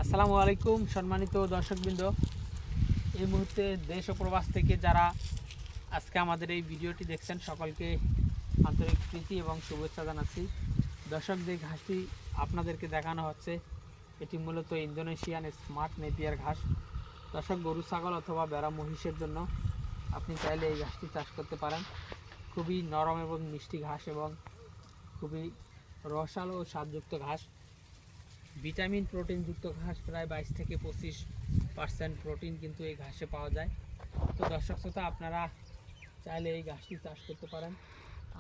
আসসালামু আলাইকুম সম্মানিত দর্শকবৃন্দ। এই মুহূর্তে দেশ ও প্রবাস থেকে যারা আজকে আমাদের এই ভিডিওটি দেখছেন সকলকে আন্তরিক প্রীতি এবং শুভেচ্ছা জানাচ্ছি। দর্শক, যে ঘাসটি আপনাদেরকে দেখানো হচ্ছে এটি মূলত ইন্দোনেশিয়ান স্মার্ট নেপিয়ার ঘাস। দর্শক, গরু ছাগল অথবা বেড়া মহিষের জন্য আপনি চাইলে এই ঘাসটি চাষ করতে পারেন। খুবই নরম এবং মিষ্টি ঘাস এবং খুবই রসালো ও স্বাদযুক্ত ঘাস। ভিটামিন প্রোটিনযুক্ত ঘাস, প্রায় 22 থেকে 25% প্রোটিন কিন্তু এই ঘাসে পাওয়া যায়। তো দর্শক শ্রোতা, আপনারা চাইলে এই ঘাসটি চাষ করতে পারেন।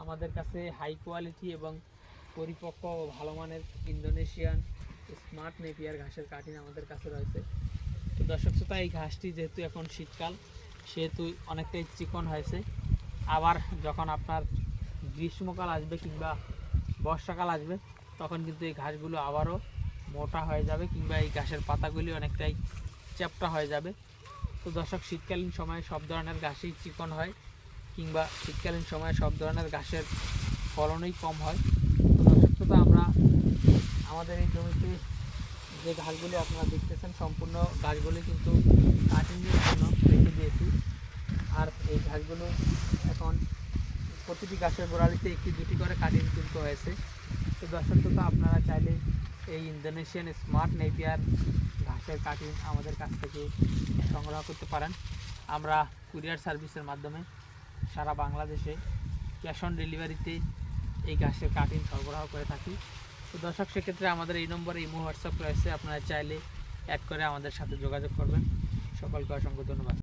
আমাদের কাছে হাই কোয়ালিটি এবং পরিপক্ক ও ভালো মানের ইন্দোনেশিয়ান স্মার্ট নেপিয়ার ঘাসের কাটিং আমাদের কাছে রয়েছে। তো দর্শক শ্রোতা, এই ঘাসটি যেহেতু এখন শীতকাল সেহেতু অনেকটাই চিকন হয়েছে। আবার যখন আপনার গ্রীষ্মকাল আসবে কিংবা বর্ষাকাল আসবে তখন কিন্তু এই ঘাসগুলো আবারও মোটা হয়ে যাবে কিংবা এই ঘাসের পাতাগুলি অনেকটাই চ্যাপ্টা হয়ে যাবে। তো দর্শক, শীতকালীন সময়ে সব ধরনের ঘাসই চিকন হয় কিংবা শীতকালীন সময়ে সব ধরনের ঘাসের ফলনই কম হয়। তো দর্শক শ্রোতা, আমরা আমাদের এই জমিতে যে ঘাসগুলি আপনারা দেখতেছেন সম্পূর্ণ ঘাসগুলি কিন্তু কাটিংয়ের জন্য রেখে দিয়েছি। আর এই ঘাসগুলো এখন প্রতিটি গাছের গোড়ালিতে একটি দুটি করে কাটিং কিন্তু হয়েছে। তো দর্শক শ্রোতা, আপনারা চাইলে এই ইন্দোনেশিয়ান স্মার্ট নেপিয়ার ঘাসের কাটিং আমাদের কাছ থেকে সংগ্রহ করতে পারেন। আমরা কুরিয়ার সার্ভিসের মাধ্যমে সারা বাংলাদেশে ক্যাশ অন ডেলিভারিতে এই ঘাসের কাটিং সরবরাহ করে থাকি। তো দর্শক, সেক্ষেত্রে আমাদের এই নম্বরে ইমো হোয়াটসঅ্যাপ রয়েছে, আপনারা চাইলে অ্যাড করে আমাদের সাথে যোগাযোগ করবেন। সকলকে অসংখ্য ধন্যবাদ।